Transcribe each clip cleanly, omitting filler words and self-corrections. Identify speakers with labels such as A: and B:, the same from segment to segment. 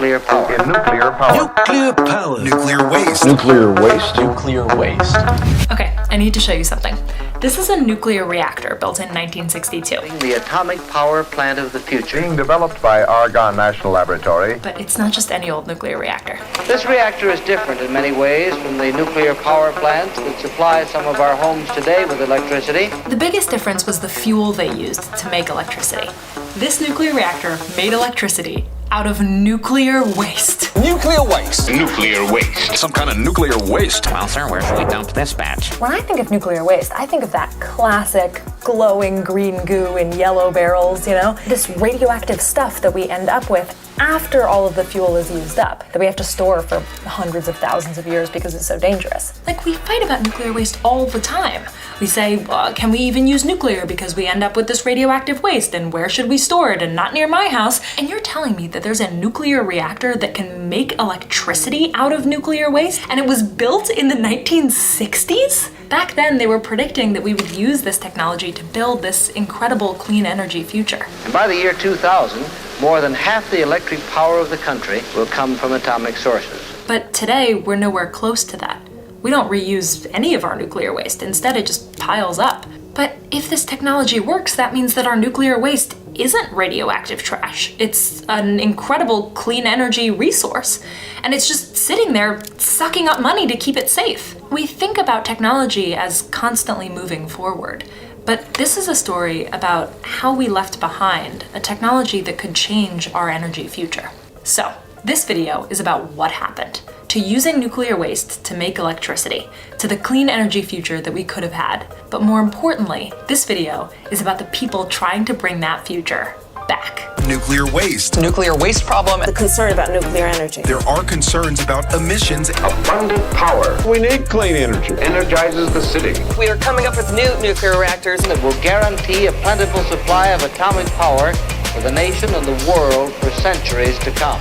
A: nuclear power.
B: Nuclear power.
C: Nuclear power.
D: Nuclear waste.
B: Nuclear waste.
C: Nuclear waste.
E: Okay, I need to show you something. This is a nuclear reactor built in 1962.
A: The atomic power plant of the future.
B: Being developed by Argonne National Laboratory.
E: But it's not just any old nuclear reactor.
A: This reactor is different in many ways from the nuclear power plants that supply some of our homes today with electricity.
E: The biggest difference was the fuel they used to make electricity. This nuclear reactor made electricity out of nuclear waste.
C: Nuclear waste.
D: Nuclear waste.
C: Some kind of nuclear waste.
F: Well, sir, where should we dump this batch?
G: When I think of nuclear waste, I think of that classic glowing green goo in yellow barrels, you know? This radioactive stuff that we end up with after all of the fuel is used up, that we have to store for hundreds of thousands of years because it's so dangerous.
E: Like, we fight about nuclear waste all the time. We say, can we even use nuclear because we end up with this radioactive waste, and where should we store it, and not near my house? And you're telling me that there's a nuclear reactor that can make electricity out of nuclear waste, and it was built in the 1960s? Back then, they were predicting that we would use this technology to build this incredible clean energy future.
A: And by the year 2000, more than half the electric power of the country will come from atomic sources.
E: But today, we're nowhere close to that. We don't reuse any of our nuclear waste. Instead, it just piles up. But if this technology works, that means that our nuclear waste isn't radioactive trash. It's an incredible clean energy resource. And it's just sitting there sucking up money to keep it safe. We think about technology as constantly moving forward. But this is a story about how we left behind a technology that could change our energy future. So, this video is about what happened to using nuclear waste to make electricity, to the clean energy future that we could have had. But more importantly, this video is about the people trying to bring that future back.
D: Nuclear waste.
F: Nuclear waste problem.
H: The concern about nuclear energy.
D: There are concerns about emissions.
B: Abundant power. We need clean energy. Energizes the city.
H: We are coming up with new nuclear reactors
A: That will guarantee a plentiful supply of atomic power for the nation and the world for centuries to come.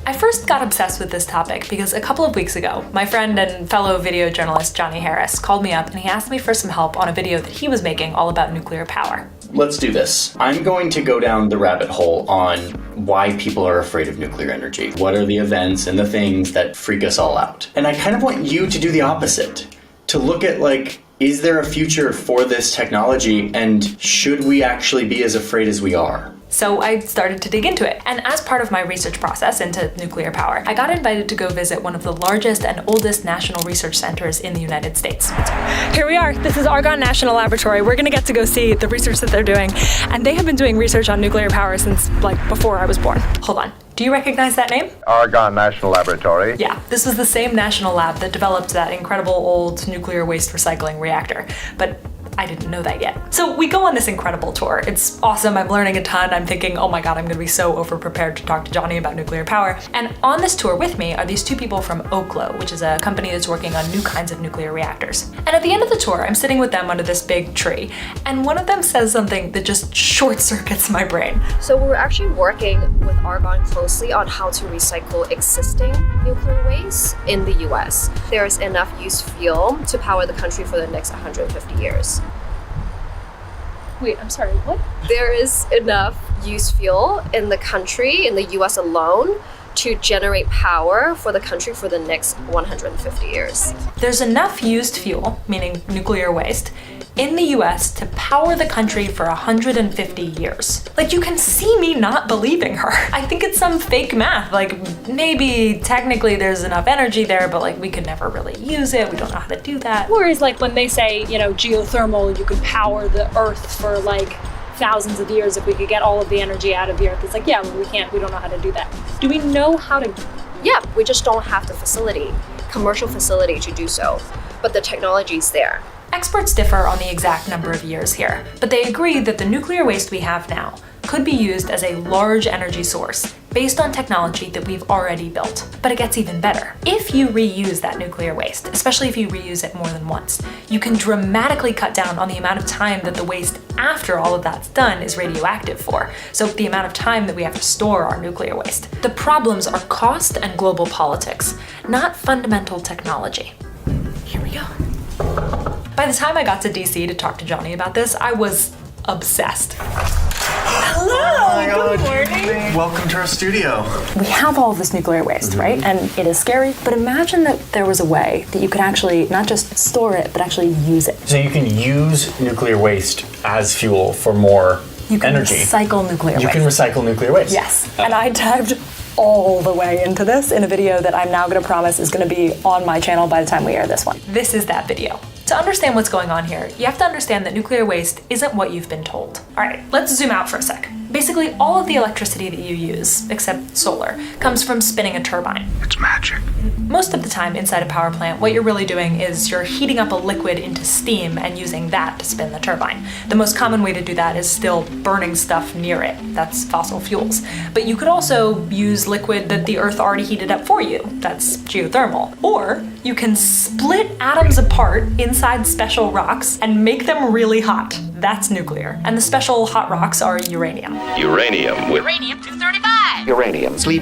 E: I first got obsessed with this topic because a couple of weeks ago, my friend and fellow video journalist Johnny Harris called me up and he asked me for some help on a video that he was making all about nuclear power.
I: Let's do this. I'm going to go down the rabbit hole on why people are afraid of nuclear energy. What are the events and the things that freak us all out? And I kind of want you to do the opposite. To look at, like, is there a future for this technology, and should we actually be as afraid as we are?
E: So I started to dig into it. And as part of my research process into nuclear power, I got invited to go visit one of the largest and oldest national research centers in the United States. Here we are. This is Argonne National Laboratory. We're gonna get to go see the research that they're doing. And they have been doing research on nuclear power since, like, before I was born. Hold on. Do you recognize that name?
B: Argonne National Laboratory.
E: Yeah, this was the same national lab that developed that incredible old nuclear waste recycling reactor. But I didn't know that yet. So we go on this incredible tour. It's awesome. I'm learning a ton. I'm thinking, oh my God, I'm gonna be so overprepared to talk to Johnny about nuclear power. And on this tour with me are these two people from Oklo, which is a company that's working on new kinds of nuclear reactors. And at the end of the tour, I'm sitting with them under this big tree, and one of them says something that just short circuits my brain.
J: So we're actually working with Argonne closely on how to recycle existing nuclear waste in the US. There's enough used fuel to power the country for the next 150 years.
E: Wait, I'm sorry, what?
J: There is enough used fuel in the country, in the US alone, to generate power for the country for the next 150 years.
E: There's enough used fuel, meaning nuclear waste, in the US to power the country for 150 years. Like, you can see me not believing her. I think it's some fake math. Like, maybe technically there's enough energy there, but like we could never really use it. We don't know how to do that.
K: Whereas like when they say, you know, geothermal, you could power the earth for like thousands of years if we could get all of the energy out of the earth. It's like, yeah, well, we don't know how to do that. Do we know how to?
J: Yeah, we just don't have the commercial facility to do so, but the technology is there.
E: Experts differ on the exact number of years here, but they agree that the nuclear waste we have now could be used as a large energy source based on technology that we've already built. But it gets even better. If you reuse that nuclear waste, especially if you reuse it more than once, you can dramatically cut down on the amount of time that the waste after all of that's done is radioactive for. So the amount of time that we have to store our nuclear waste. The problems are cost and global politics, not fundamental technology. Here we go. By the time I got to DC to talk to Johnny about this, I was obsessed.
G: Hello, good morning.
I: Welcome to our studio.
G: We have all of this nuclear waste, right? And it is scary, but imagine that there was a way that you could actually not just store it, but actually use it.
I: So you can use nuclear waste as fuel for more
G: You can
I: energy.
G: recycle nuclear waste.
I: You can recycle nuclear waste.
G: Yes, and I dived all the way into this in a video that I'm now going to promise is going to be on my channel by the time we air this one.
E: This is that video. To understand what's going on here, you have to understand that nuclear waste isn't what you've been told. All right, let's zoom out for a sec. Basically, all of the electricity that you use, except solar, comes from spinning a turbine.
D: It's magic.
E: Most of the time inside a power plant, what you're really doing is you're heating up a liquid into steam and using that to spin the turbine. The most common way to do that is still burning stuff near it. That's fossil fuels. But you could also use liquid that the earth already heated up for you. That's geothermal. Or you can split atoms apart inside special rocks and make them really hot. That's nuclear. And the special hot rocks are uranium.
B: Uranium with
E: Uranium-235!
B: uranium. Sleep.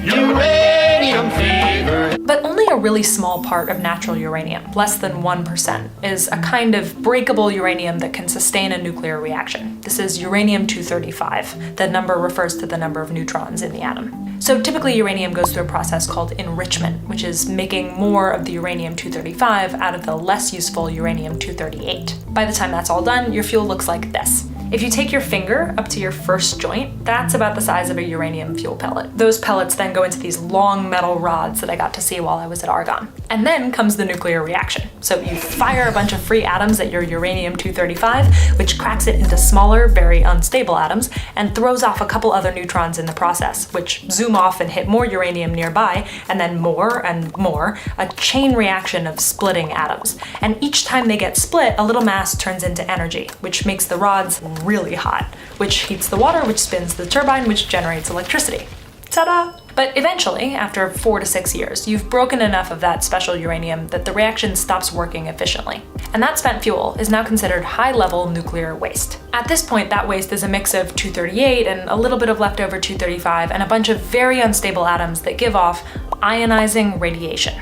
E: But only a really small part of natural uranium, less than 1%, is a kind of breakable uranium that can sustain a nuclear reaction. This is uranium-235. The number refers to the number of neutrons in the atom. So typically uranium goes through a process called enrichment, which is making more of the uranium-235 out of the less useful uranium-238. By the time that's all done, your fuel looks like this. If you take your finger up to your first joint, that's about the size of a uranium fuel pellet. Those pellets then go into these long metal rods that I got to see while I was at Argonne. And then comes the nuclear reaction. So you fire a bunch of free atoms at your uranium-235, which cracks it into smaller, very unstable atoms, and throws off a couple other neutrons in the process, which zoom off and hit more uranium nearby, and then more and more, a chain reaction of splitting atoms. And each time they get split, a little mass turns into energy, which makes the rods really hot, which heats the water, which spins the turbine, which generates electricity. Ta-da! But eventually, after 4 to 6 years, you've broken enough of that special uranium that the reaction stops working efficiently. And that spent fuel is now considered high-level nuclear waste. At this point, that waste is a mix of 238 and a little bit of leftover 235 and a bunch of very unstable atoms that give off ionizing radiation.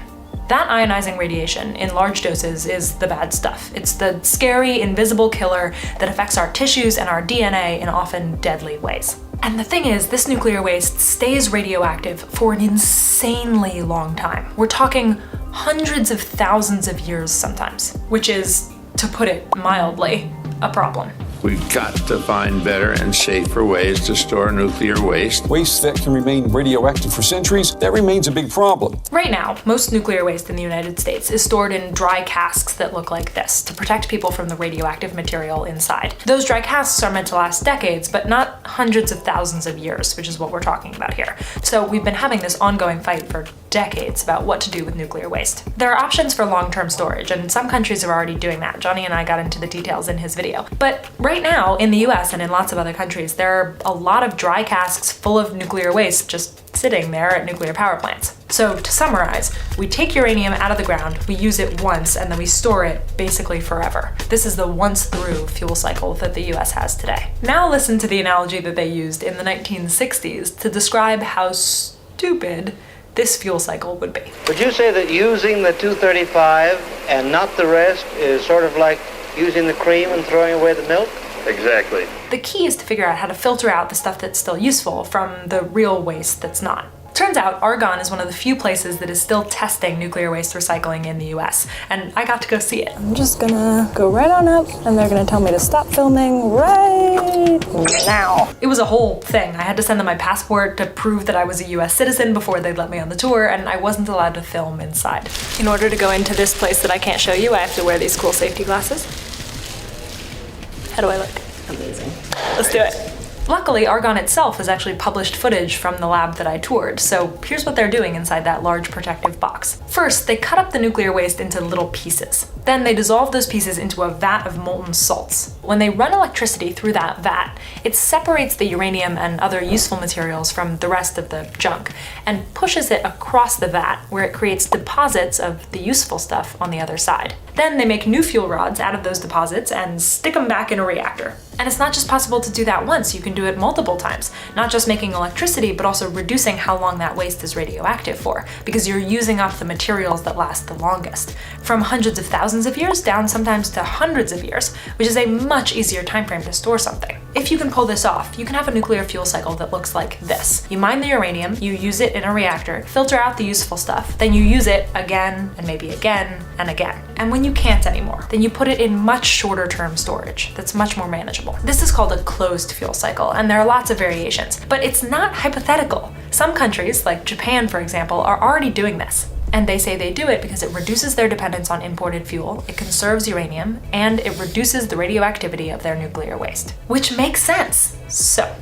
E: That ionizing radiation, in large doses, is the bad stuff. It's the scary, invisible killer that affects our tissues and our DNA in often deadly ways. And the thing is, this nuclear waste stays radioactive for an insanely long time. We're talking hundreds of thousands of years sometimes, which is, to put it mildly, a problem.
L: We've got to find better and safer ways to store nuclear waste.
M: Waste that can remain radioactive for centuries, that remains a big problem.
E: Right now, most nuclear waste in the United States is stored in dry casks that look like this to protect people from the radioactive material inside. Those dry casks are meant to last decades, but not hundreds of thousands of years, which is what we're talking about here. So we've been having this ongoing fight for decades about what to do with nuclear waste. There are options for long-term storage, and some countries are already doing that. Johnny and I got into the details in his video. But right now, in the US and in lots of other countries, there are a lot of dry casks full of nuclear waste just sitting there at nuclear power plants. So to summarize, we take uranium out of the ground, we use it once, and then we store it basically forever. This is the once-through fuel cycle that the US has today. Now listen to the analogy that they used in the 1960s to describe how stupid this fuel cycle would be.
A: Would you say that using the 235 and not the rest is sort of like using the cream and throwing away the milk?
B: Exactly.
E: The key is to figure out how to filter out the stuff that's still useful from the real waste that's not. Turns out Argonne is one of the few places that is still testing nuclear waste recycling in the US, and I got to go see it.
G: I'm just gonna go right on up, and they're gonna tell me to stop filming right now.
E: It was a whole thing. I had to send them my passport to prove that I was a US citizen before they'd let me on the tour, and I wasn't allowed to film inside. In order to go into this place that I can't show you, I have to wear these cool safety glasses. How do I look?
H: Amazing.
E: Let's do it. Luckily, Argonne itself has actually published footage from the lab that I toured, so here's what they're doing inside that large protective box. First, they cut up the nuclear waste into little pieces. Then they dissolve those pieces into a vat of molten salts. When they run electricity through that vat, it separates the uranium and other useful materials from the rest of the junk and pushes it across the vat, where it creates deposits of the useful stuff on the other side. Then they make new fuel rods out of those deposits and stick them back in a reactor. And it's not just possible to do that once, you can do it multiple times. Not just making electricity, but also reducing how long that waste is radioactive for, because you're using up the materials that last the longest. From hundreds of thousands of years down sometimes to hundreds of years, which is a much easier time frame to store something. If you can pull this off, you can have a nuclear fuel cycle that looks like this. You mine the uranium, you use it in a reactor, filter out the useful stuff, then you use it again and maybe again and again. And when you can't anymore, then you put it in much shorter term storage that's much more manageable. This is called a closed fuel cycle, and there are lots of variations, but it's not hypothetical. Some countries, like Japan for example, are already doing this. And they say they do it because it reduces their dependence on imported fuel, it conserves uranium, and it reduces the radioactivity of their nuclear waste. Which makes sense. So,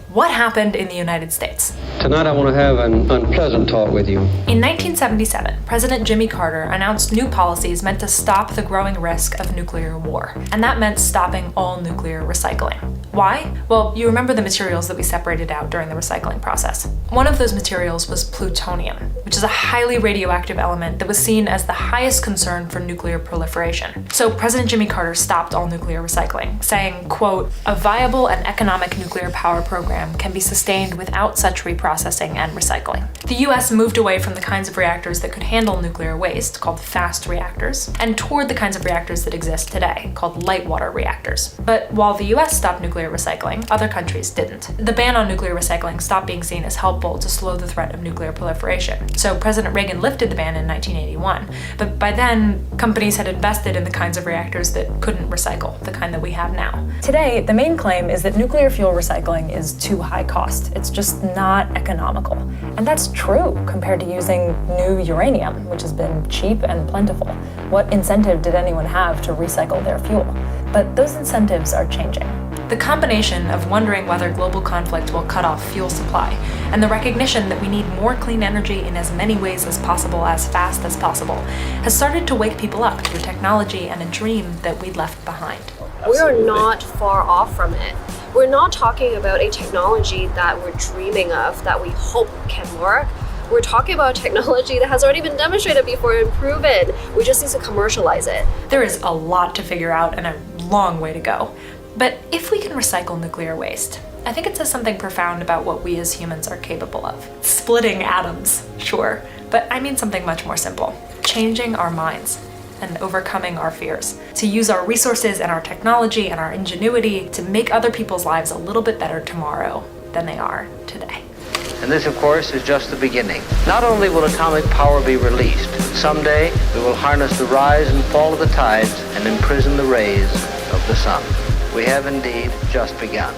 E: what happened in the United States?
A: Tonight I want to have an unpleasant talk with you.
E: In 1977, President Jimmy Carter announced new policies meant to stop the growing risk of nuclear war. And that meant stopping all nuclear recycling. Why? Well, you remember the materials that we separated out during the recycling process. One of those materials was plutonium, which is a highly radioactive element that was seen as the highest concern for nuclear proliferation. So President Jimmy Carter stopped all nuclear recycling, saying, quote, "A viable and economic nuclear power program can be sustained without such reprocessing and recycling." The US moved away from the kinds of reactors that could handle nuclear waste, called fast reactors, and toward the kinds of reactors that exist today, called light water reactors. But while the US stopped nuclear recycling, other countries didn't. The ban on nuclear recycling stopped being seen as helpful to slow the threat of nuclear proliferation. So President Reagan lifted the ban in 1981, but by then, companies had invested in the kinds of reactors that couldn't recycle, the kind that we have now.
G: Today, the main claim is that nuclear fuel recycling is too high cost. It's just not economical. And that's true compared to using new uranium, which has been cheap and plentiful. What incentive did anyone have to recycle their fuel? But those incentives are changing.
E: The combination of wondering whether global conflict will cut off fuel supply, and the recognition that we need more clean energy in as many ways as possible, as fast as possible, has started to wake people up to a technology and a dream that we'd left behind.
J: We are not far off from it. We're not talking about a technology that we're dreaming of, that we hope can work. We're talking about technology that has already been demonstrated before and proven. We just need to commercialize it.
E: There is a lot to figure out and a long way to go. But if we can recycle nuclear waste, I think it says something profound about what we as humans are capable of. Splitting atoms, sure, but I mean something much more simple. Changing our minds and overcoming our fears. To use our resources and our technology and our ingenuity to make other people's lives a little bit better tomorrow than they are today.
A: And this, of course, is just the beginning. Not only will atomic power be released, someday we will harness the rise and fall of the tides and imprison the rays of the sun. We have indeed just begun.